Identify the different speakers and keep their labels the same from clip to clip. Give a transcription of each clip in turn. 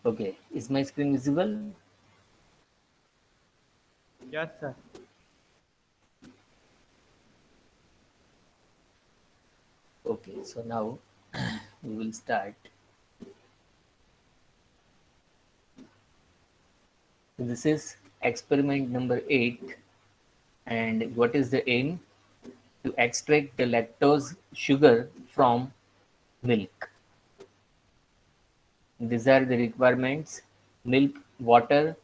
Speaker 1: Okay, is my screen visible?
Speaker 2: Yes, sir.
Speaker 1: Okay, so now we will start. This is experiment number 8, and what is the aim? To extract the lactose sugar from milk. These are the requirements: milk, water,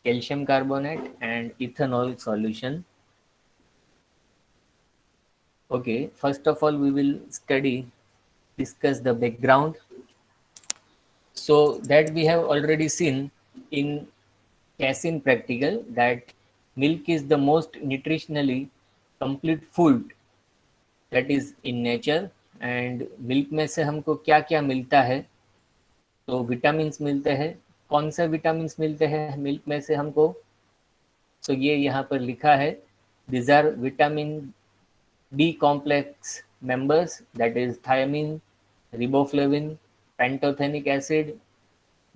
Speaker 1: calcium carbonate, and ethanol solution. Okay, first of all, we will discuss the background. So that we have already seen in casein practical that milk is the most nutritionally complete food that is in nature, and milk में से हमको क्या क्या मिलता है? तो vitamins मिलते हैं. कौन से विटामिन्स मिलते हैं मिल्क में से हमको? तो ये यहाँ पर लिखा है, these are vitamin B complex members, that is thiamine, riboflavin, pantothenic acid,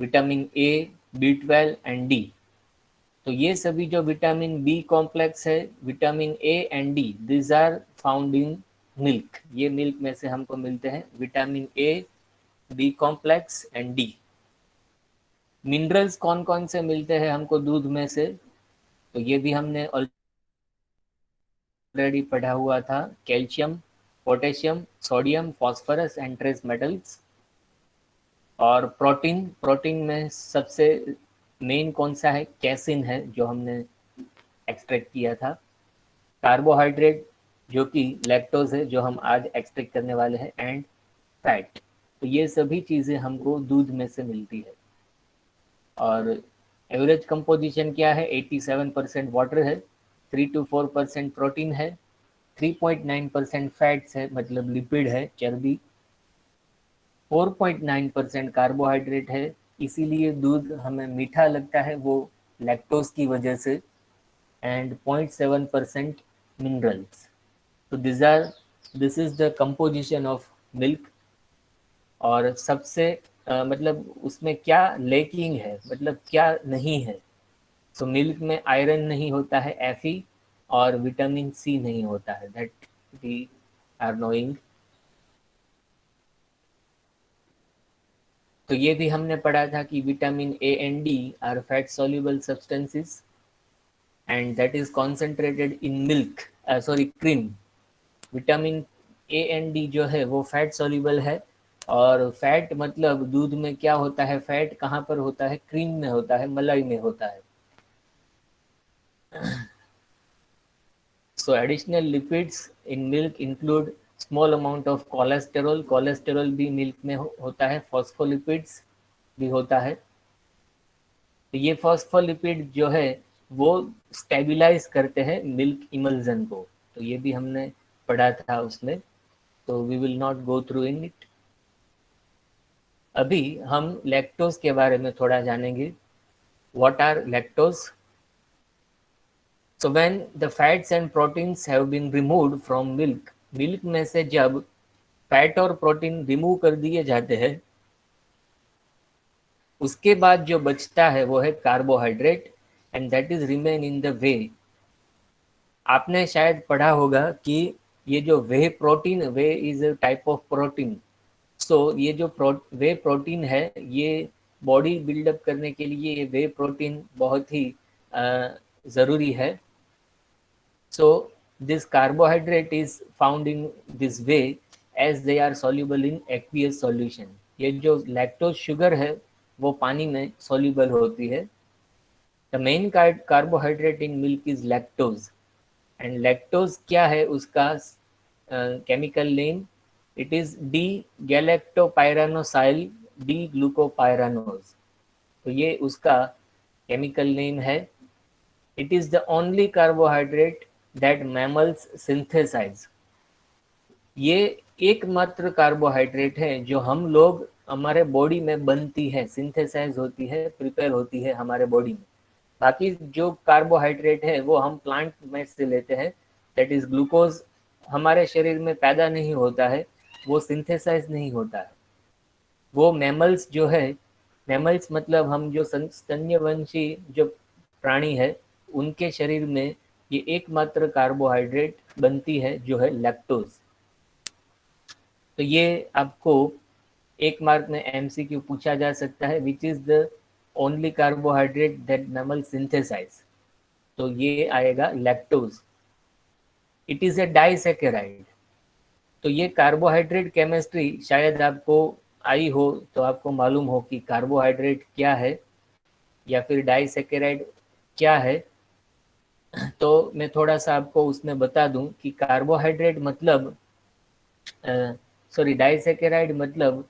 Speaker 1: vitamin A, B12 and D. तो ये सभी जो विटामिन बी कॉम्प्लेक्स है, vitamin A and D, this are found in milk. ये मिल्क में से हमको मिलते हैं, vitamin A, B complex and D. Minerals कौन कौन से मिलते हैं हमको दूध में से? तो ये भी हमने ऑलरेडी पढ़ा हुआ था. Calcium, potassium, sodium, phosphorus and trace metals. और प्रोटीन में सबसे मेन कौन सा है? कैसिन है, जो हमने एक्सट्रैक्ट किया था. कार्बोहाइड्रेट जो कि लैक्टोज है, जो हम आज एक्सट्रैक्ट करने वाले हैं, एंड फैट. तो ये सभी चीज़ें हमको दूध में से मिलती है. और एवरेज कंपोजिशन क्या है? 87% वाटर है, 3 to 4% प्रोटीन है, 3.9% फैट्स है, मतलब लिपिड है, चर्बी, 4.9% कार्बोहाइड्रेट है. इसीलिए दूध हमें मीठा लगता है, वो लैक्टोज की वजह से. And 0.7% minerals. तो this is the composition of milk. और सबसे मतलब उसमें क्या लेकिंग है, मतलब क्या नहीं है? तो मिल्क में आयरन नहीं होता है, Fe, और विटामिन सी नहीं होता है, दैट वी आर नोइंग. तो ये भी हमने पढ़ा था कि vitamin A and D R fat soluble substances, and that is concentrated in milk, sorry cream. Vitamin A and D जो है वो फैट सॉल्युबल है. और फैट मतलब दूध में क्या होता है? फैट कहाँ पर होता है? क्रीम में होता है, मलाई में होता है. So additional lipids in milk include small amount of cholesterol. Cholesterol भी मिल्क में होता है. फॉस्फोलिपिड्स भी होता है. तो ये फॉस्फोलिपिड जो है वो स्टेबिलाइज करते हैं मिल्क इमल्जन को. तो ये भी हमने पढ़ा था उसमें, तो we will not go through in it. अभी हम लैक्टोज के बारे में थोड़ा जानेंगे. What are lactose? So when the fats and proteins have been removed from milk, milk में से जब फैट और प्रोटीन रिमूव कर दिए जाते हैं, उसके बाद जो बचता है वो है carbohydrate, and that is remain in the whey. आपने शायद पढ़ा होगा कि ये जो whey protein, whey is a type of protein. So ये जो वे प्रोटीन है, ये बॉडी बिल्डअप करने के लिए ये वे प्रोटीन बहुत ही ज़रूरी है. So this carbohydrate is found in this way as they are soluble in aqueous solution. ये जो लैक्टोज शुगर है वो पानी में soluble होती है. The main carbohydrate in milk is lactose. And lactose क्या है उसका chemical name? It is D-galactopyranosyl D-glucopyranose. तो ये उसका chemical name है. It is the only carbohydrate that mammals synthesize. ये एकमात्र कार्बोहाइड्रेट है जो हम लोग, हमारे बॉडी में बनती है, सिंथेसाइज होती है, प्रिपेयर होती है हमारे बॉडी में. बाकी जो कार्बोहाइड्रेट है वो हम प्लांट में से लेते हैं, दैट इज ग्लूकोज. हमारे शरीर में पैदा नहीं होता है, वो सिंथेसाइज नहीं होता है. वो मैमल्स जो है मैमल्स मतलब हम जो स्तन्यवंशी जो प्राणी है उनके शरीर में ये एकमात्र कार्बोहाइड्रेट बनती है जो है लैक्टोज। तो ये आपको एक मार्क में एमसीक्यू पूछा जा सकता है, which is the only carbohydrate that mammal synthesize. तो ये आएगा lactose. It is a disaccharide. तो ये कार्बोहाइड्रेट केमिस्ट्री शायद आपको आई हो तो आपको मालूम हो कि कार्बोहाइड्रेट क्या है या फिर डाइसैकेराइड क्या है। तो मैं थोड़ा सा आपको उसमें बता दूं कि कार्बोहाइड्रेट मतलब डाइसैकेराइड मतलब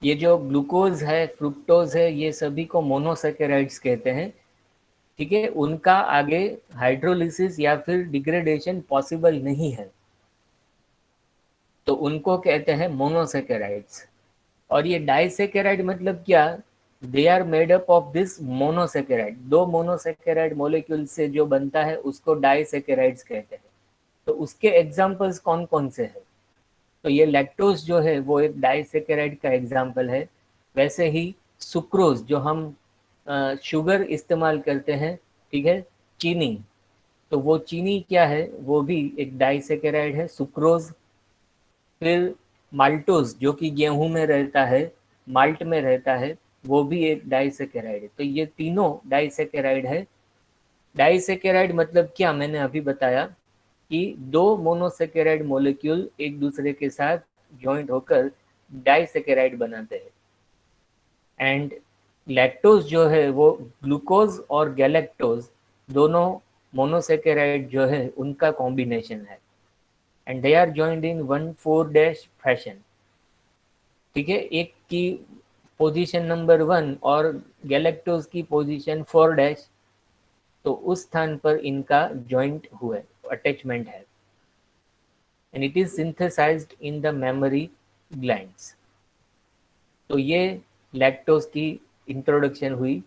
Speaker 1: ये जो ग्लूकोज है, फ्रुक्टोज है, ये सभी को मोनोसैकेराइड्स कहते हैं। ठीक है, उनका आगे हाइड्रोलिसिस या फिर डिग्रेडेशन पॉसिबल नहीं है, तो उनको कहते हैं मोनोसैकेराइड्स। और ये डाइसैकेराइड मतलब क्या? They are made up of this monosaccharide. दो मोनोसैकेराइड मॉलिक्यूल से जो बनता है उसको डाइसैकेराइड्स कहते हैं। तो उसके एग्जांपल्स कौन कौन से हैं? तो ये लैक्टोज जो है वो एक डाइसैकेराइड का एग्जाम्पल है। वैसे ही सुक्रोज जो हम शुगर इस्तेमाल करते हैं, ठीक है, चीनी, तो वो चीनी क्या है? वो भी एक डाइसैकेराइड है, सुक्रोज। फिर माल्टोज जो कि गेहूं में रहता है, माल्ट में रहता है, वो भी एक डाइसैकेराइड है। तो ये तीनों डाइसैकेराइड है। डाइसैकेराइड मतलब क्या? मैंने अभी बताया कि दो मोनोसैकेराइड मॉलिक्यूल एक दूसरे के साथ जॉइंट होकर डाइसैकेराइड बनाते हैं। एंड लैक्टोज जो है वो ग्लूकोज और गैलेक्टोज दोनों मोनोसैकेराइड जो है उनका कॉम्बिनेशन है। And they are joined in 1,4- fashion. ठीक है, एक की पोजीशन नंबर 1 और गैलेक्टोज की पोजीशन 4-, तो उस स्थान पर इनका जॉइंट हुआ, अटैचमेंट है। And it is synthesized in the mammary glands. तो ये लैक्टोज की इंट्रोडक्शन हुई।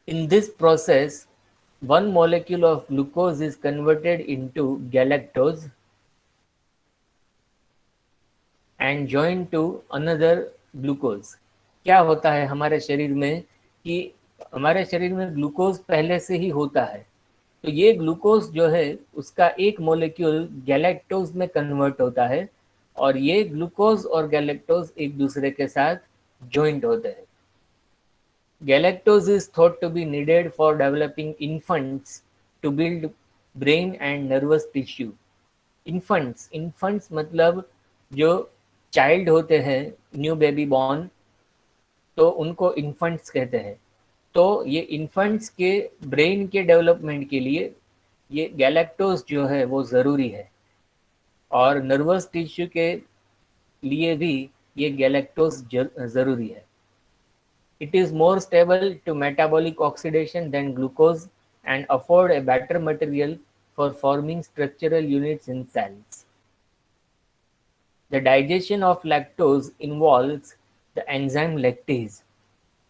Speaker 1: In this process one molecule of glucose is converted into galactose and joined to another glucose। क्या होता है हमारे शरीर में कि हमारे शरीर में ग्लूकोज पहले से ही होता है, तो ये ग्लूकोज जो है उसका एक मॉलिक्यूल गैलेक्टोज में कन्वर्ट होता है और ये ग्लूकोज और गैलेक्टोज एक दूसरे के साथ जॉइंट होते हैं। Galactose is thought to be needed for developing infants to build brain and nervous tissue। infants मतलब जो चाइल्ड होते हैं, न्यू बेबी बॉर्न, तो उनको इन्फेंट्स कहते हैं। तो ये इन्फेंट्स के ब्रेन के डेवलपमेंट के लिए ये गैलेक्टोज जो है वो ज़रूरी है, और नर्वस टिश्यू के लिए भी ये गैलेक्टोज ज़रूरी है। It is more stable to metabolic oxidation than glucose and afford a better material for forming structural units in cells. The digestion of lactose involves the enzyme lactase।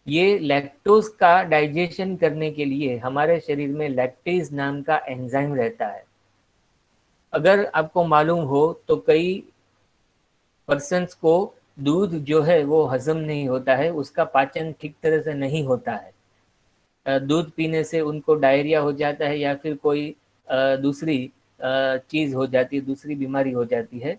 Speaker 1: ये lactose का digestion करने के लिए हमारे शरीर में लैक्टेज नाम का एंजाइम रहता है। अगर आपको मालूम हो तो कई पर्सन्स को दूध जो है वो हजम नहीं होता है, उसका पाचन ठीक तरह से नहीं होता है। दूध पीने से उनको डायरिया हो जाता है या फिर कोई दूसरी चीज़ हो जाती है, दूसरी बीमारी हो जाती है।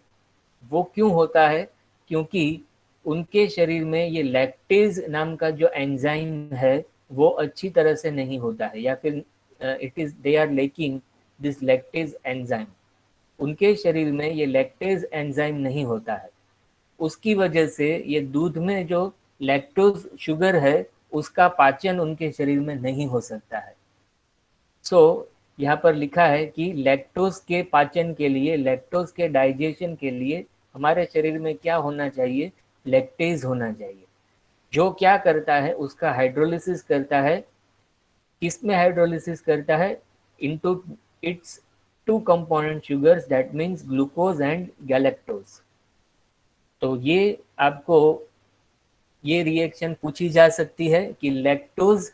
Speaker 1: वो क्यों होता है? क्योंकि उनके शरीर में ये लैक्टेज नाम का जो एंजाइम है वो अच्छी तरह से नहीं होता है, या फिर they are lacking this lactase enzyme. उनके शरीर में ये लैक्टेज एंजाइम नहीं होता है, उसकी वजह से ये दूध में जो लैक्टोज शुगर है उसका पाचन उनके शरीर में नहीं हो सकता है। यहाँ पर लिखा है कि लैक्टोज के पाचन के लिए, लैक्टोज के डाइजेशन के लिए हमारे शरीर में क्या होना चाहिए? लैक्टेज होना चाहिए, जो क्या करता है? उसका हाइड्रोलिसिस करता है। किसमें हाइड्रोलिसिस करता है? Into its two component sugars, that means glucose and galactose. तो ये आपको ये रिएक्शन पूछी जा सकती है कि लैक्टोज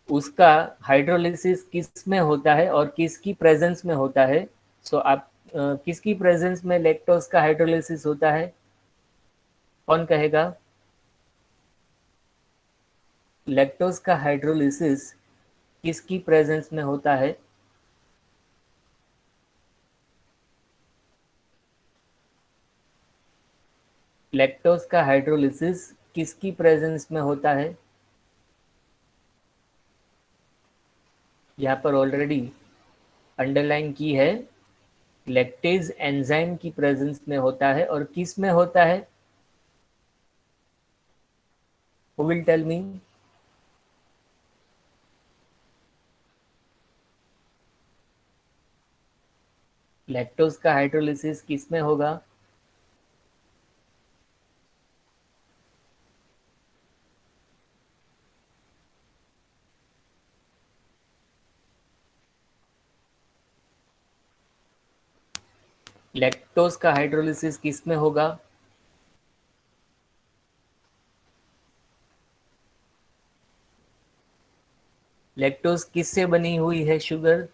Speaker 1: उसका हाइड्रोलिसिस किस में होता है और किसकी प्रेजेंस में होता है। आप किसकी प्रेजेंस में लैक्टोज का हाइड्रोलिसिस होता है? कौन कहेगा? लैक्टोज का हाइड्रोलिसिस किसकी प्रेजेंस में होता है? लैक्टोज का हाइड्रोलिसिस किसकी प्रेजेंस में होता है? यहाँ पर ऑलरेडी अंडरलाइन की है, लैक्टेज एंजाइम की प्रेजेंस में होता है। और किस में होता है? Who will tell me? Lactose का हाइड्रोलिसिस किस में होगा? लैक्टोज का हाइड्रोलिसिस किस में होगा? लैक्टोज किस से बनी हुई है शुगर?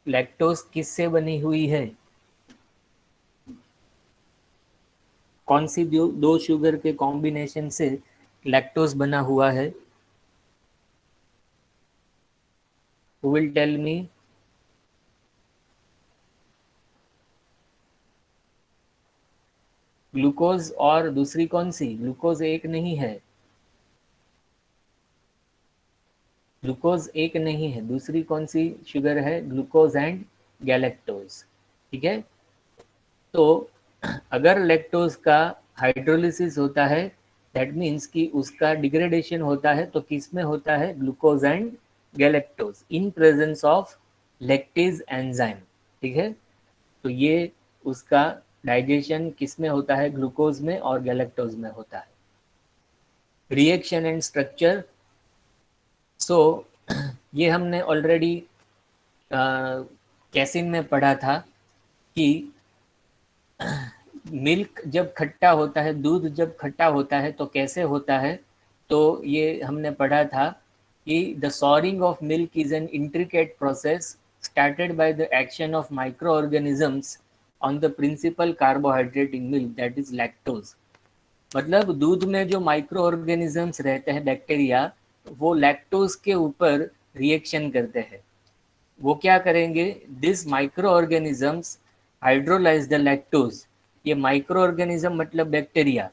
Speaker 1: लैक्टोज किस से बनी हुई है? कौन सी दो शुगर के कॉम्बिनेशन से लैक्टोज बना हुआ है? Who will tell me? Glucose और दूसरी कौन सी? ग्लूकोज एक नहीं है, ग्लूकोज एक नहीं है, दूसरी कौन सी शुगर है? Glucose and galactose. ठीक है, तो अगर लैक्टोज का हाइड्रोलिसिस होता है, दैट मीन्स कि उसका डिग्रेडेशन होता है, तो किस में होता है? Glucose and galactose in presence of lactase enzyme. ठीक है, तो ये उसका डाइजेशन किस में होता है? ग्लूकोज में और गैलेक्टोज में होता है। रिएक्शन एंड स्ट्रक्चर, सो ये हमने ऑलरेडी कैसिन में पढ़ा था कि मिल्क जब खट्टा होता है, दूध जब खट्टा होता है तो कैसे होता है? तो ये हमने पढ़ा था कि the souring of milk is an intricate process started by the action of microorganisms on the principal carbohydrate in milk, that is lactose. मतलब दूध में जो माइक्रो ऑर्गेनिजम्स रहते हैं, बैक्टीरिया, वो लैक्टोज के ऊपर रिएक्शन करते हैं। वो क्या करेंगे? This micro organisms hydrolyse the lactose. ये माइक्रो ऑर्गेनिज्म मतलब बैक्टीरिया,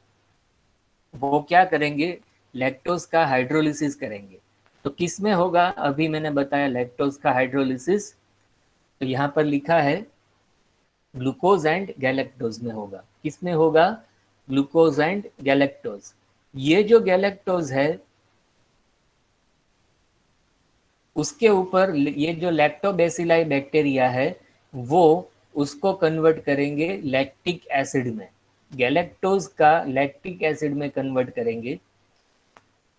Speaker 1: वो क्या करेंगे? लैक्टोज का हाइड्रोलिसिस करेंगे। तो किस में होगा? अभी मैंने बताया लैक्टोज का हाइड्रोलिसिस, तो यहाँ पर लिखा है ग्लूकोज एंड गैलेक्टोज में होगा। किस में होगा? Glucose and galactose. ये जो गैलेक्टोज है, उसके ऊपर ये जो लैक्टोबैसिलाई बैक्टीरिया है, वो उसको कन्वर्ट करेंगे लैक्टिक एसिड में। गैलेक्टोज का लैक्टिक एसिड में कन्वर्ट करेंगे।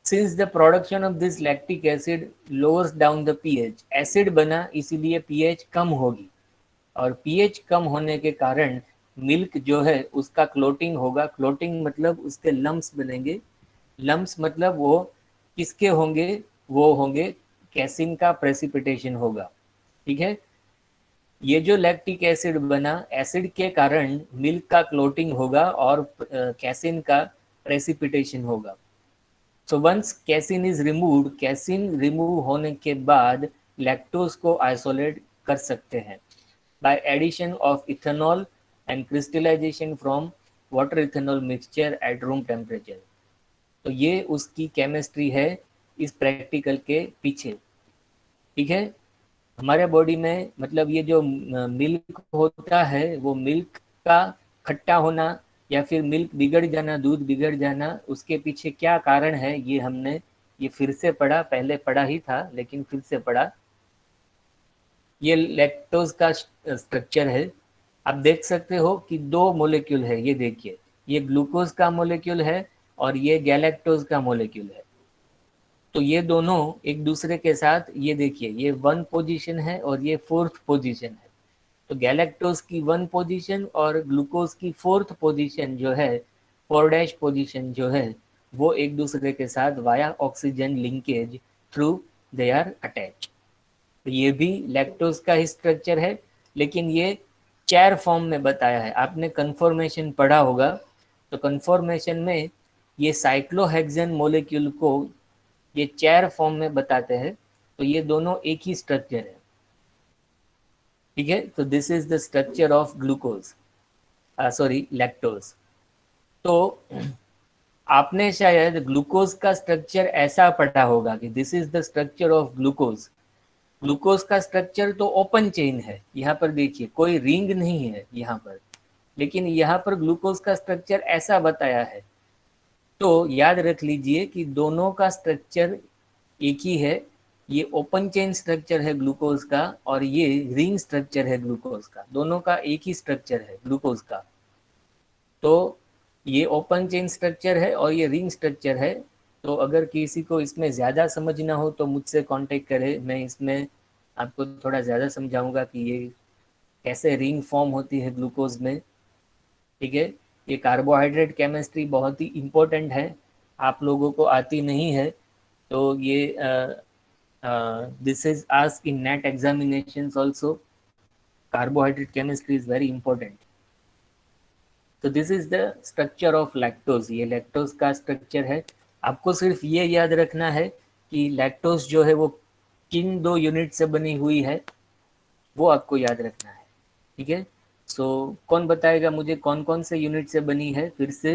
Speaker 1: Since the production of this lactic acid lowers down the pH, acid बना इसीलिए पीएच कम होगी, और पीएच कम होने के कारण मिल्क जो है उसका क्लोटिंग होगा। क्लोटिंग मतलब उसके लम्स बनेंगे। लम्स मतलब वो किसके होंगे? वो होंगे कैसिन का प्रेसिपिटेशन होगा। ठीक है, ये जो लैक्टिक एसिड बना, एसिड के कारण मिल्क का क्लोटिंग होगा और कैसिन का प्रेसिपिटेशन होगा। So once casein is removed, casein remove होने के बाद लैक्टोज को आइसोलेट कर सकते हैं by addition of ethanol and crystallisation from water ethanol mixture at room temperature. तो ये उसकी केमिस्ट्री है इस प्रैक्टिकल के पीछे। ठीक है, हमारे बॉडी में मतलब ये जो मिल्क होता है, वो मिल्क का खट्टा होना या फिर मिल्क बिगड़ जाना, दूध बिगड़ जाना, उसके पीछे क्या कारण है, ये हमने ये फिर से पढ़ा, पहले पढ़ा ही था लेकिन फिर से पढ़ा। ये लैक्टोज का स्ट्रक्चर है। आप देख सकते हो कि दो मोलेक्यूल है, ये देखिए, ये ग्लूकोज का मोलेक्यूल है और ये गैलेक्टोज का मोलेक्यूल है। तो ये दोनों एक दूसरे के साथ, ये देखिए, ये 1 पोजीशन है और ये 4th पोजीशन है। तो गैलेक्टोज की 1 पोजीशन और ग्लूकोज की 4th पोजीशन जो है, 4' पोजीशन जो है, वो एक दूसरे के साथ via oxygen linkage through they are attach. तो ये भी लैक्टोज का ही स्ट्रक्चर है, लेकिन ये चेयर फॉर्म में बताया है। आपने कन्फॉर्मेशन पढ़ा होगा, तो कन्फॉर्मेशन में ये साइक्लोहेक्सेन मोलिक्यूल को ये चेयर फॉर्म में बताते हैं, तो ये दोनों एक ही स्ट्रक्चर है। ठीक है, तो this is the structure of glucose, sorry lactose. तो आपने शायद ग्लूकोज का स्ट्रक्चर ऐसा पढ़ा होगा कि this is the structure of glucose. Glucose का स्ट्रक्चर तो ओपन चेन है, यहाँ पर देखिए कोई रिंग नहीं है यहाँ पर, लेकिन यहाँ पर ग्लूकोज का स्ट्रक्चर ऐसा बताया है। तो याद रख लीजिए कि दोनों का स्ट्रक्चर एक ही है। ये ओपन चेन स्ट्रक्चर है ग्लूकोज का, और ये रिंग स्ट्रक्चर है ग्लूकोज का। दोनों का एक ही स्ट्रक्चर है ग्लूकोज का। तो ये ओपन चेन स्ट्रक्चर है और ये रिंग स्ट्रक्चर है। तो अगर किसी को इसमें ज़्यादा समझना हो तो मुझसे कांटेक्ट करें, मैं इसमें आपको थोड़ा ज़्यादा समझाऊंगा कि ये कैसे रिंग फॉर्म होती है ग्लूकोज में। ठीक है, ये कार्बोहाइड्रेट केमिस्ट्री बहुत ही इम्पोर्टेंट है, आप लोगों को आती नहीं है तो ये this is asked in NET examinations also. Carbohydrate chemistry is very important. तो this is the structure of lactose, ये लैक्टोज का स्ट्रक्चर है। आपको सिर्फ ये याद रखना है कि लैक्टोज जो है वो किन दो यूनिट से बनी हुई है, वो आपको याद रखना है। ठीक है, सो कौन बताएगा मुझे कौन कौन से यूनिट से बनी है फिर से?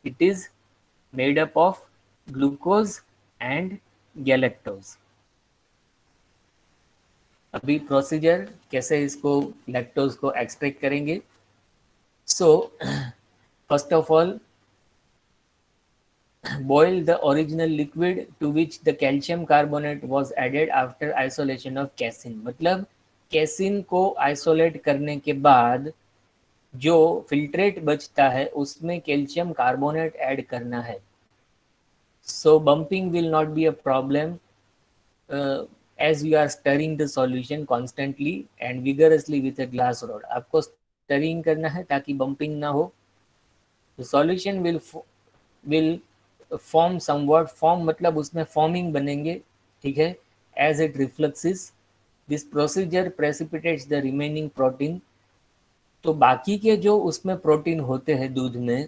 Speaker 1: It is made up of glucose and galactose. अभी प्रोसीजर कैसे इसको लैक्टोज को एक्सट्रैक्ट करेंगे। So first of all, boil the original liquid to which the calcium carbonate was added after isolation of casein। मतलब कैसिन को isolate करने के बाद जो फिल्ट्रेट बचता है उसमें कैल्शियम कार्बोनेट ऐड करना है। So bumping will not be a problem as you are stirring the solution constantly and vigorously with a glass rod। आपको स्टरिंग करना है ताकि बम्पिंग ना हो। The solution will form somewhat, form मतलब उसमें फॉर्मिंग बनेंगे। ठीक है, as it refluxes this procedure precipitates the remaining protein. तो बाकी के जो उसमें प्रोटीन होते हैं दूध में,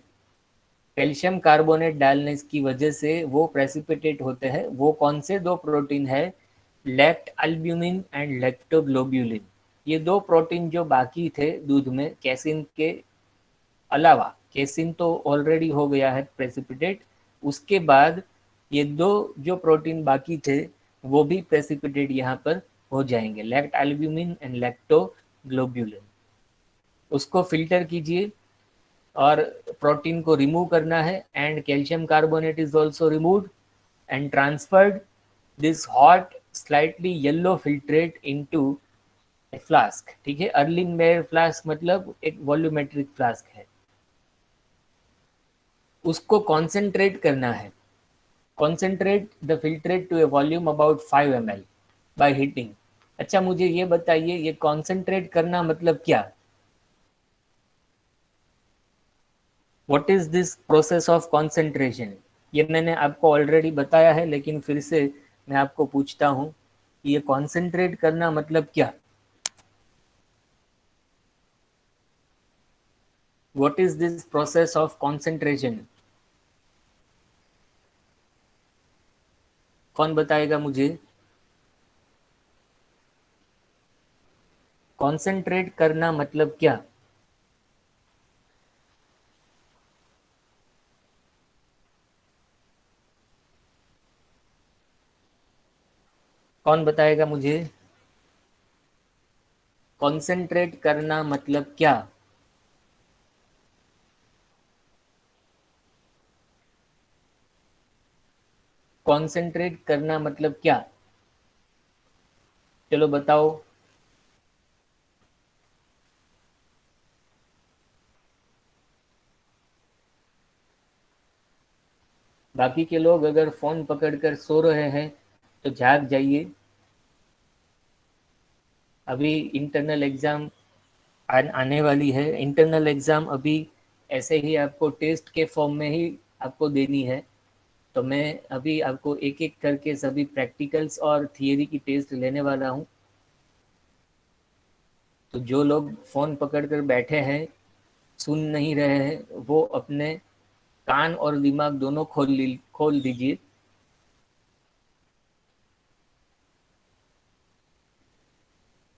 Speaker 1: कैल्शियम कार्बोनेट डालने की वजह से वो प्रेसिपिटेट होते हैं। वो कौन से दो प्रोटीन है? लैक्ट अल्ब्यूमिन एंड लैक्टोग्लोब्यूलिन। ये दो प्रोटीन जो बाकी थे दूध में कैसिन के अलावा, केसिन तो ऑलरेडी हो गया है प्रेसिपिटेट, उसके बाद ये दो जो प्रोटीन बाकी थे वो भी प्रेसिपिटेट यहाँ पर हो जाएंगे, लैक्ट एल्ब्यूमिन एंड लैक्टोग्लोब्यूलिन। उसको फिल्टर कीजिए और प्रोटीन को रिमूव करना है, and calcium carbonate is also removed and transferred this hot slightly yellow filtrate into A flask. ठीक है, अर्लिंगमेयर फ्लास्क मतलब एक वॉल्यूमेट्रिक फ्लास्क है। उसको कॉन्सेंट्रेट करना है। Concentrate the filtrate to a volume about 5 ml by heating. अच्छा, मुझे ये बताइए, ये कॉन्सेंट्रेट करना मतलब क्या? What is this process of concentration? ये मैंने आपको ऑलरेडी बताया है, लेकिन फिर से मैं आपको पूछता हूँ कि ये कॉन्सेंट्रेट करना मतलब क्या? What is this process of concentration? कौन बताएगा मुझे? कॉन्सेंट्रेट करना मतलब क्या? कौन बताएगा मुझे? कॉन्सेंट्रेट करना मतलब क्या? कॉन्सेंट्रेट करना मतलब क्या? चलो बताओ। बाकी के लोग अगर फोन पकड़कर सो रहे हैं तो जाग जाइए। अभी इंटरनल एग्जाम आने वाली है। इंटरनल एग्जाम अभी ऐसे ही आपको टेस्ट के फॉर्म में ही आपको देनी है। तो मैं अभी आपको एक एक करके सभी प्रैक्टिकल्स और थियरी की टेस्ट लेने वाला हूँ। तो जो लोग फ़ोन पकड़कर बैठे हैं, सुन नहीं रहे हैं, वो अपने कान और दिमाग दोनों खोल दीजिए।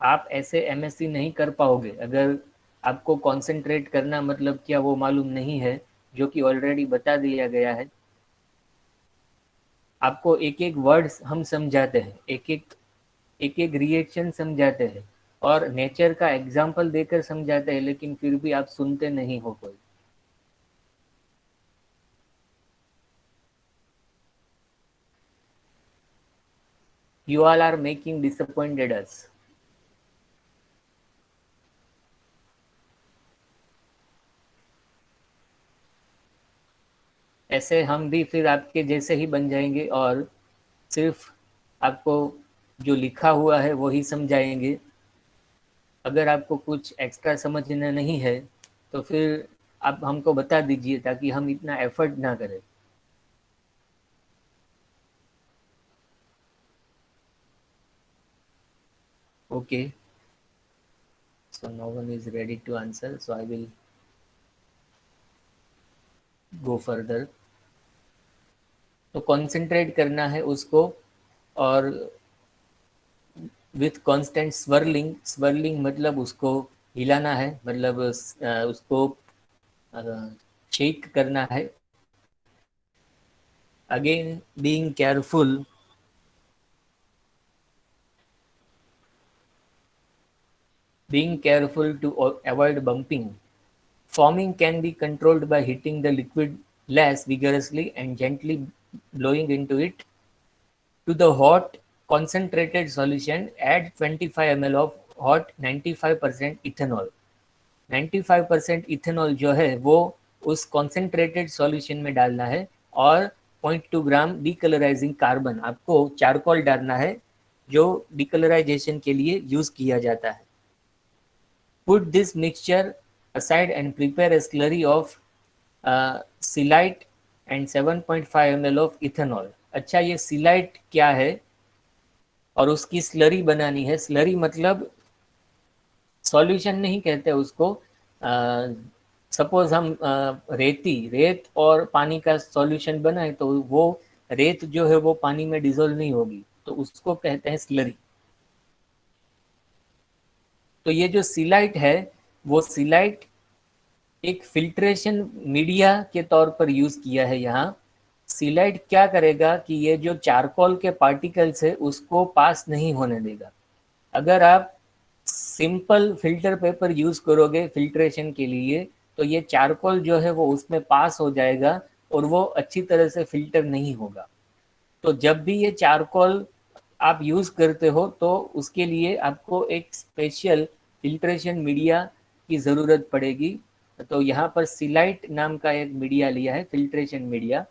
Speaker 1: आप ऐसे एमएससी नहीं कर पाओगे अगर आपको कंसंट्रेट करना मतलब क्या वो मालूम नहीं है, जो कि ऑलरेडी बता दिया गया है। आपको एक एक वर्ड्स हम समझाते हैं, एक एक रिएक्शन समझाते हैं और नेचर का एग्जाम्पल देकर समझाते हैं, लेकिन फिर भी आप सुनते नहीं हो कोई। You all are making disappointed us. ऐसे हम भी फिर आपके जैसे ही बन जाएंगे और सिर्फ आपको जो लिखा हुआ है वही समझाएंगे। अगर आपको कुछ एक्स्ट्रा समझना नहीं है तो फिर आप हमको बता दीजिए ताकि हम इतना एफर्ट ना करें। Okay, so no one is ready to answer, so I will go further. तो कंसंट्रेट करना है उसको, और विथ कांस्टेंट स्वर्लिंग, स्वर्लिंग मतलब उसको हिलाना है, मतलब उसको शेक करना है। Again being careful, being careful to avoid bumping. Foaming can be controlled by heating the liquid less vigorously and gently blowing into it. To the hot concentrated solution, add 25 ml of hot 95% ethanol. 95% ethanol जो है वो उस concentrated solution में डालना है, और 0.2 ग्राम डीकलराइजिंग carbon, आपको charcoal डालना है जो डीकलराइजेशन के लिए यूज किया जाता है। Put this mixture aside and prepare a slurry of scheelite and 7.5 ml of ethanol. अच्छा, ये सिलाइट क्या है और उसकी स्लरी बनानी है। स्लरी मतलब सॉल्यूशन नहीं कहते उसको। सपोज हम रेत और पानी का सॉल्यूशन बनाए तो वो रेत जो है वो पानी में डिजोल्व नहीं होगी, तो उसको कहते हैं स्लरी। तो ये जो सिलाइट है, वो सिलाइट एक फिल्ट्रेशन मीडिया के तौर पर यूज किया है यहाँ। सिलाइट क्या करेगा कि ये जो चारकोल के पार्टिकल्स है उसको पास नहीं होने देगा। अगर आप सिंपल फिल्टर पेपर यूज करोगे फिल्ट्रेशन के लिए, तो ये चारकोल जो है वो उसमें पास हो जाएगा और वो अच्छी तरह से फिल्टर नहीं होगा। तो जब भी ये चारकोल आप यूज करते हो तो उसके लिए आपको एक स्पेशल फिल्ट्रेशन मीडिया की ज़रूरत पड़ेगी। तो यहाँ पर सिलाइट नाम का एक मीडिया लिया है, फिल्ट्रेशन मीडिया।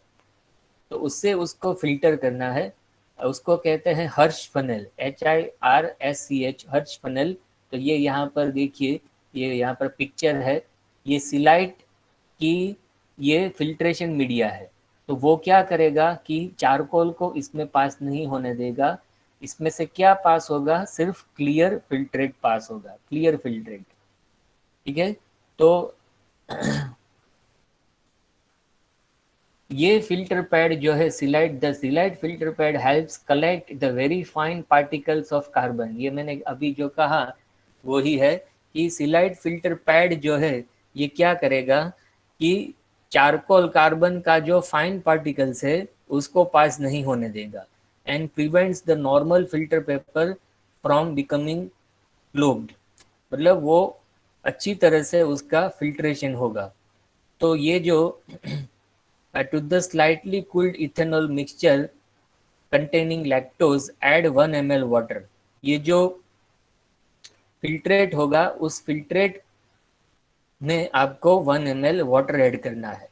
Speaker 1: तो उससे उसको फिल्टर करना है। उसको कहते हैं हर्ष फनल, HIRSCH, हर्ष फनल। तो ये यहाँ पर देखिए, ये यहाँ पर पिक्चर है, ये सिलाइट की ये फिल्ट्रेशन मीडिया है। तो वो क्या करेगा कि चारकोल को इसमें पास नहीं होने देगा। इसमें से क्या पास होगा? सिर्फ क्लियर फिल्ट्रेट पास होगा, क्लियर फिल्ट्रेट। ठीक है, तो ये फिल्टर पैड जो है scheelite, the scheelite filter pad helps collect the very fine particles of carbon. ये मैंने अभी जो कहा वही है कि सिलाइट फिल्टर पैड जो है ये क्या करेगा कि चारकोल कार्बन का जो फाइन पार्टिकल्स है उसको पास नहीं होने देगा, and prevents the normal filter paper from becoming clogged. मतलब वो अच्छी तरह से उसका फिल्ट्रेशन होगा। तो ये जो to the slightly cooled ethanol mixture containing lactose add 1 ml water। ये जो फिल्ट्रेट होगा उस फिल्ट्रेट में आपको 1 ml वाटर ऐड करना है।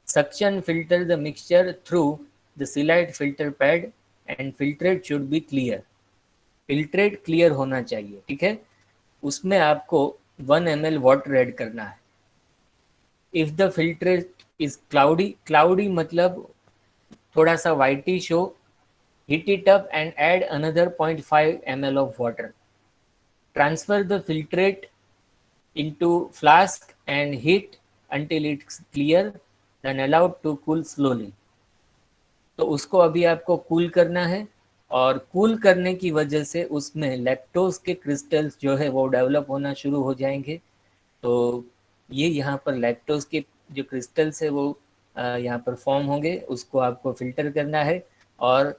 Speaker 1: Suction filter the mixture through the scheelite filter pad and filtrate should be clear. Filtrate clear होना चाहिए, ठीक है। उसमें आपको 1 ml वाटर ऐड करना है। If the filtrate is cloudy, cloudy मतलब थोड़ा सा whitish हो, heat it up and add another 0.5 ml of water. Transfer the filtrate into flask and heat until it's clear, then allowed to cool slowly. तो उसको अभी आपको cool करना है, और कूल करने की वजह से उसमें लैक्टोज के क्रिस्टल्स जो है वो डेवलप होना शुरू हो जाएंगे। तो ये यहाँ पर लैक्टोज के जो क्रिस्टल्स है वो यहाँ पर फॉर्म होंगे, उसको आपको फिल्टर करना है और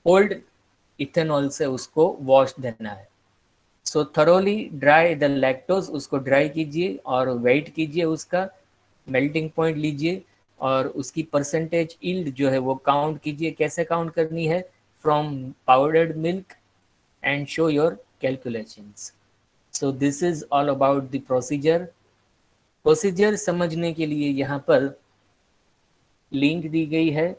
Speaker 1: कोल्ड इथेनॉल से उसको वॉश देना है। सो थरोली ड्राई द लैक्टोज, उसको ड्राई कीजिए और वेट कीजिए, उसका मेल्टिंग पॉइंट लीजिए और उसकी परसेंटेज यील्ड जो है वो काउंट कीजिए। कैसे काउंट करनी है? From powdered milk and show your calculations. So this is all about the procedure. Procedure समझने के लिए यहाँ पर लिंक दी गई है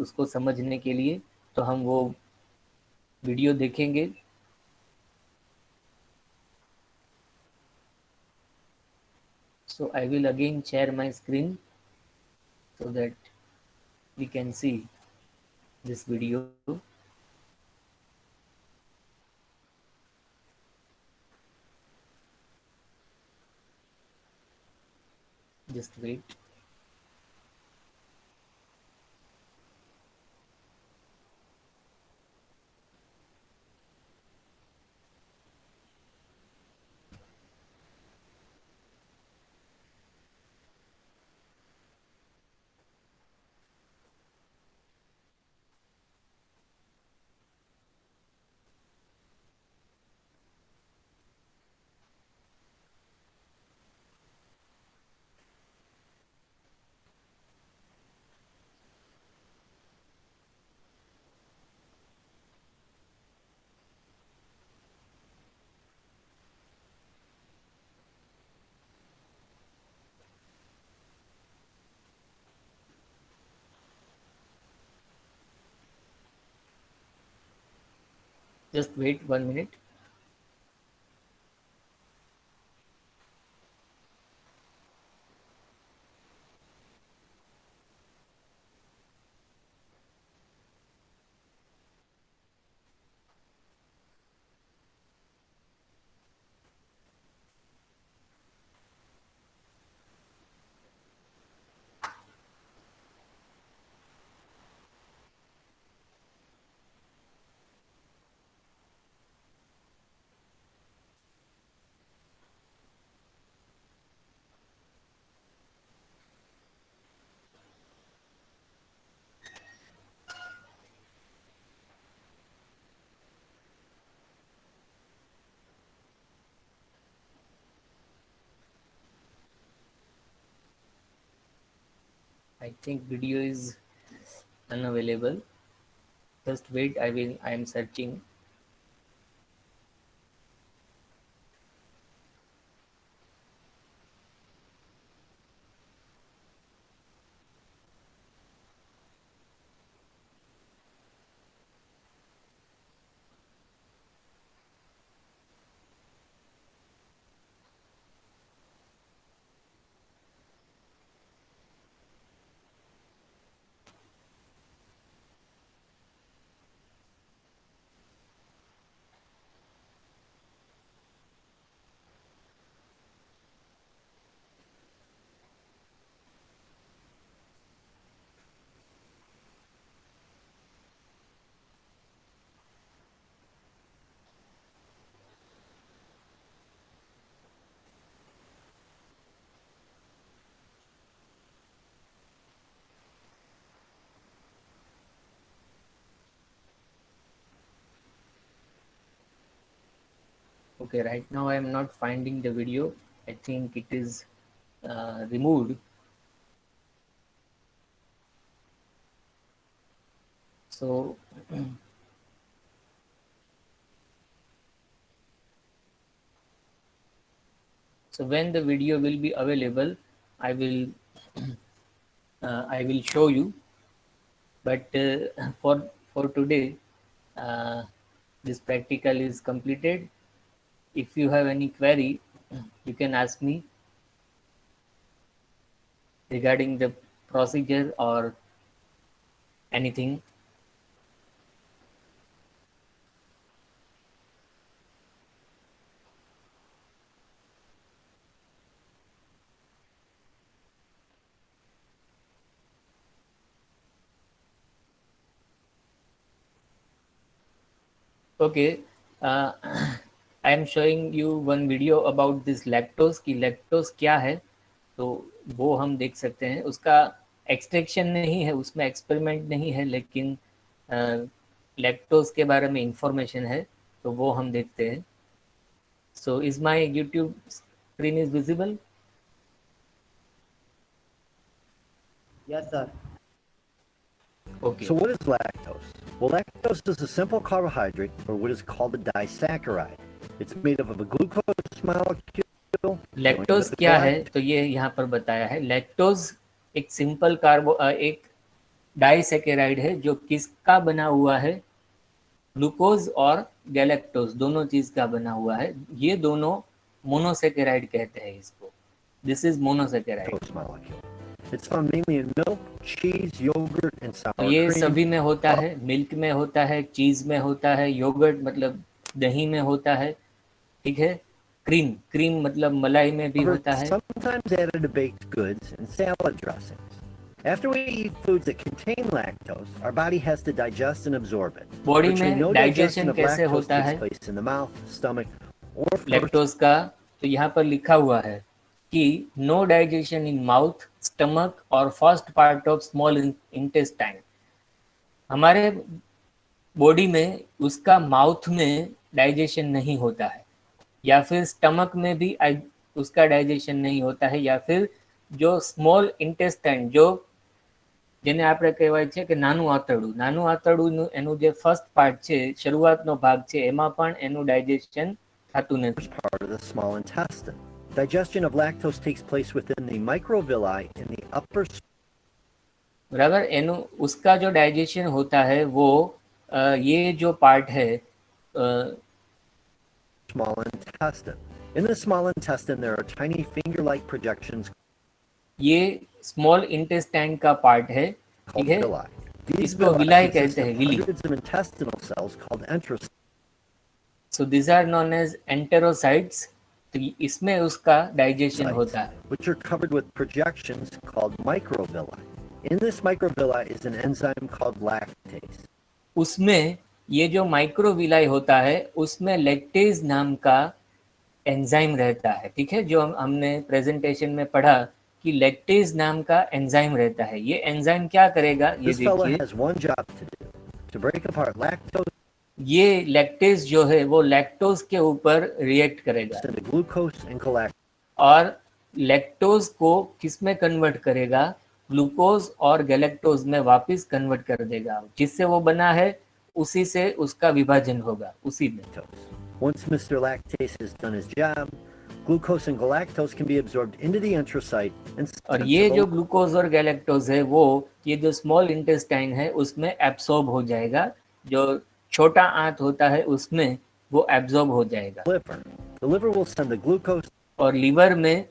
Speaker 1: उसको समझने के लिए, तो हम वो वीडियो देखेंगे। So I will again share my screen so that we can see this video. Just wait. Just wait 1 minute. I think video is unavailable. Just wait. I am searching. Okay, right now I am not finding the video. I think it is removed. So so when the video will be available, I will I will show you. But for today, uh, this practical is completed. If you have any query, you can ask me regarding the procedure or anything? Okay, I am showing you one video about this lactose कि lactose क्या है, तो वो हम देख सकते हैं. उसका एक्सट्रैक्शन नहीं है, उसमें एक्सपेरिमेंट नहीं है, लेकिन लैक्टोज के बारे में इंफॉर्मेशन है, तो वो हम देखते हैं. So is my YouTube screen is visible?
Speaker 2: Yes, sir.
Speaker 1: Okay.
Speaker 3: So what is lactose? Well, lactose is a simple carbohydrate, or what is called a disaccharide. It's made up of a glucose molecule.
Speaker 1: Lactose क्या है, तो ये यहाँ पर बताया है. Lactose एक simple एक डाइसैकेराइड है जो किसका बना हुआ है, ग्लूकोज और गैलेक्टोज दोनों चीज का बना हुआ है. ये दोनों मोनोसैकेराइड कहते हैं इसको. This is monosaccharide.
Speaker 3: It's found mainly in milk, cheese, yogurt, and sour cream.
Speaker 1: ये सभी में होता है, मिल्क में होता है, चीज में होता है, योगर्ट मतलब दही में होता है, ठीक है. क्रीम मतलब मलाई में भी होता है.
Speaker 3: Sometimes added to baked goods and salad dressings. After we eat foods that contain lactose, our body has to digest and absorb it.
Speaker 1: Body में डाइजेशन कैसे होता है
Speaker 3: in the mouth, stomach, or
Speaker 1: lactose का, तो यहाँ पर लिखा हुआ है कि no digestion in mouth, stomach और first part of small intestine. हमारे बॉडी में उसका माउथ में डाइजेशन नहीं होता है, या फिर स्टमक में भी उसका डाइजेशन नहीं होता है, या फिर जो स्मॉल इंटेस्टाइन जो જેને આપણે કહેવાય છે કે નાનું આંતરડું એનું જે ફર્સ્ટ પાર્ટ છે, શરૂઆતનો ભાગ છે, એમાં પણ એનું ડાઇજેશન થતું નથી.
Speaker 3: Part of the small intestine. Digestion of lactose takes place within the microvilli in the upper.
Speaker 1: बराबर. उसका जो डाइजेशन होता है वो ये जो पार्ट है
Speaker 3: small intestine. In the small intestine there are tiny finger-like projections.
Speaker 1: ये स्मॉल इंटेस्टाइन का पार्ट है, ठीक है. इसको विलाई कहते हैं, Willie.
Speaker 3: Intestinal cells called enterocytes.
Speaker 1: So these are known as enterocytes. तो इसमें उसका डाइजेशन होता है.
Speaker 3: Which are covered with projections called microvilli. In this microvilli is an enzyme called lactase.
Speaker 1: उसमें ये जो माइक्रोविलाई होता है उसमें लैक्टेज नाम का एंजाइम रहता है, ठीक है. जो हमने प्रेजेंटेशन में पढ़ा कि लैक्टेज नाम का एंजाइम रहता है. ये एंजाइम क्या करेगा, ये देखिए. ये लैक्टेज जो है वो लैक्टोज के ऊपर रिएक्ट करेगा और लैक्टोज को किस में कन्वर्ट करेगा, ग्लूकोज और गैलेक्टोज में वापस कन्वर्ट कर देगा. जिससे वो बना है उसी से उसका विभाजन होगा, उसी में.
Speaker 3: Once Mr. Lactase has done his job, glucose and galactose can be absorbed into the enterocyte and.
Speaker 1: और ये जो ग्लूकोज और गैलेक्टोज है वो ये जो स्मॉल इंटेस्टाइन है उसमें एब्सॉर्ब हो जाएगा. जो छोटा आंत होता है उसमें वो एब्सॉर्ब हो जाएगा.
Speaker 3: The liver will send the glucose.
Speaker 1: और लीवर में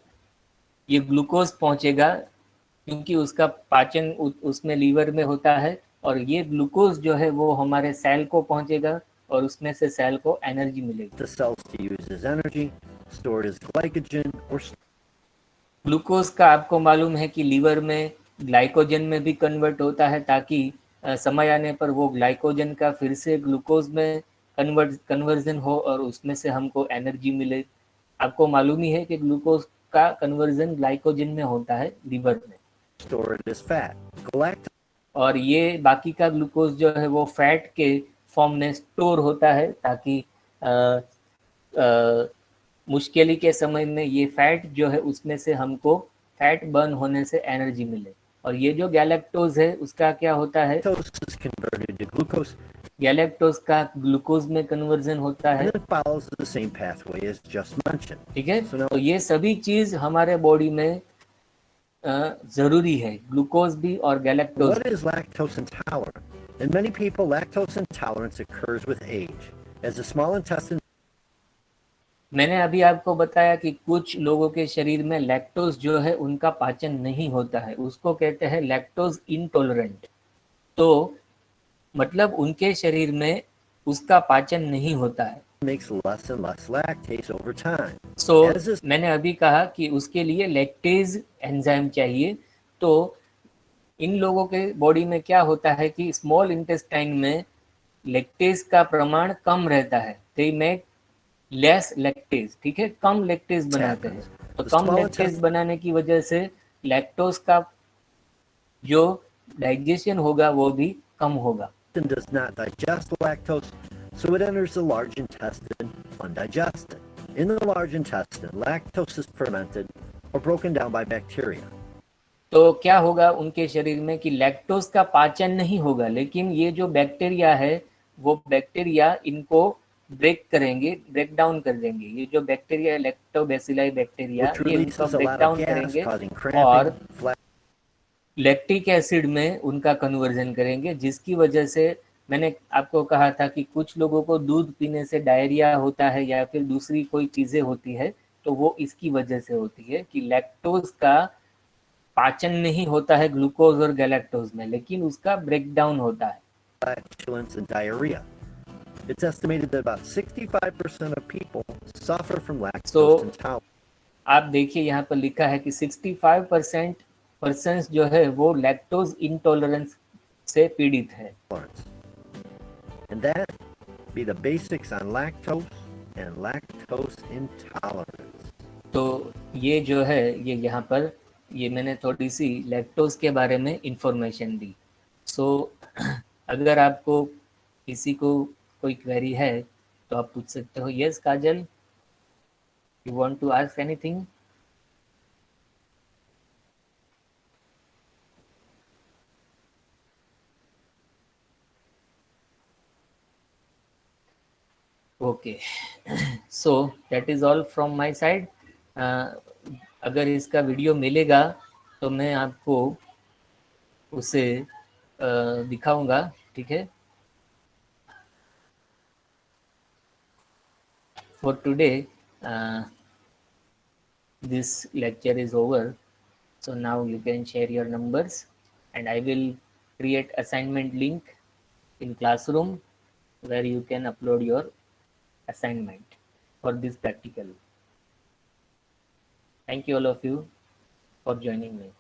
Speaker 1: ये ग्लूकोज पहुंचेगा क्योंकि उसका पाचन उसमें लीवर में होता है. और ये ग्लूकोज जो है वो हमारे सेल को पहुंचेगा और उसमें से सेल को एनर्जी मिलेगी.
Speaker 3: The cells to use as energy, stored as glycogen or.
Speaker 1: Glucose का आपको मालूम है कि लीवर में ग्लाइकोजन में भी कन्वर्ट होता है ताकि समय आने पर वो ग्लाइकोजन का फिर से ग्लूकोज में कन्वर्जन हो और उसमें से हमको एनर्जी मिले. आपको मालूम ही है कि ग्लूकोज का कन्वर्जन ग्लाइकोजन में होता है लीवर में.
Speaker 3: Stored as fat.
Speaker 1: और ये बाकी का ग्लूकोज जो है वो फैट के फॉर्म में स्टोर होता है ताकि मुश्किल के समय में ये फैट जो है उसमें से हमको फैट बर्न होने से एनर्जी मिले. और ये जो गैलेक्टोज है उसका क्या होता है, गैलेक्टोज का ग्लूकोज में कन्वर्जन होता है, ठीक है. तो ये सभी चीज हमारे बॉडी में जरूरी है, ग्लूकोज भी और galactose.
Speaker 3: What is lactose intolerant? In many people, lactose intolerance occurs with age. As the small intestine.
Speaker 1: मैंने अभी आपको बताया कि कुछ लोगों के शरीर में लैक्टोज जो है उनका पाचन नहीं होता है, उसको कहते हैं लैक्टोज इंटॉलरेंट. तो मतलब उनके शरीर में उसका पाचन नहीं होता है।
Speaker 3: makes less and less lactase over time.
Speaker 1: So
Speaker 3: As this
Speaker 1: मैंने अभी कहा कि उसके लिए लैक्टेज एंजाइम चाहिए। तो इन लोगों के बॉडी में क्या होता है कि स्मॉल इंटेस्टाइन में लैक्टेज का प्रमाण कम रहता है, दे मेक लेस लैक्टेज, ठीक है, कम लैक्टेज बनाते हैं। तो
Speaker 3: The
Speaker 1: कम
Speaker 3: small
Speaker 1: लैक्टेज बनाने की वजह से लैक्टोज का जो डाइजेशन होगा वो भी कम होगा।
Speaker 3: intestine does not digest lactose, so it enters the large intestine undigested. In the large intestine, lactose is fermented or broken down by bacteria.
Speaker 1: तो क्या होगा उनके शरीर में कि लैक्टोज का पाचन नहीं होगा, लेकिन ये जो बैक्टीरिया है वो बैक्टीरिया इनको ब्रेक करेंगे, ब्रेक डाउन कर देंगे। ये जो बैक्टीरिया है लैक्टोबैसिलाई बैक्टीरिया,
Speaker 3: Which
Speaker 1: ये उनका
Speaker 3: releases a
Speaker 1: break
Speaker 3: lot of
Speaker 1: down
Speaker 3: gas,
Speaker 1: करेंगे
Speaker 3: causing
Speaker 1: और
Speaker 3: cramping, flat.
Speaker 1: लैक्टिक एसिड में उनका कन्वर्जन करेंगे, जिसकी वजह से मैंने आपको कहा था कि कुछ लोगों को दूध पीने से डायरिया होता है या फिर दूसरी कोई चीज़ें होती है, तो वो इसकी वजह से होती है कि लैक्टोज का पाचन नहीं होता है ग्लूकोज और गैलेक्टोज में, लेकिन उसका ब्रेकडाउन होता है।
Speaker 3: flatulence and diarrhea. It's estimated that about 65% of people suffer from lactose
Speaker 1: So,
Speaker 3: intolerance.
Speaker 1: आप देखिए यहाँ पर लिखा है कि 65% पर्सन्स जो है वो लैक्टोज इंटॉलरेंस से पीड़ित है।
Speaker 3: And that be the basics on lactose and lactose intolerance.
Speaker 1: तो ये जो है ये यहाँ पर ये मैंने थोड़ी सी लैक्टोज के बारे में इंफॉर्मेशन दी। सो अगर आपको किसी को कोई क्वेरी है तो आप पूछ सकते हो। Yes Kajal, you want to ask anything? Okay, so that is all from my side. अगर इसका वीडियो मिलेगा तो मैं आपको उसे दिखाऊंगा, ठीक है। For today, this lecture is over. So now you can share your numbers and I will create assignment link in Classroom where you can upload your assignment for this practical. Thank you all of you for joining me.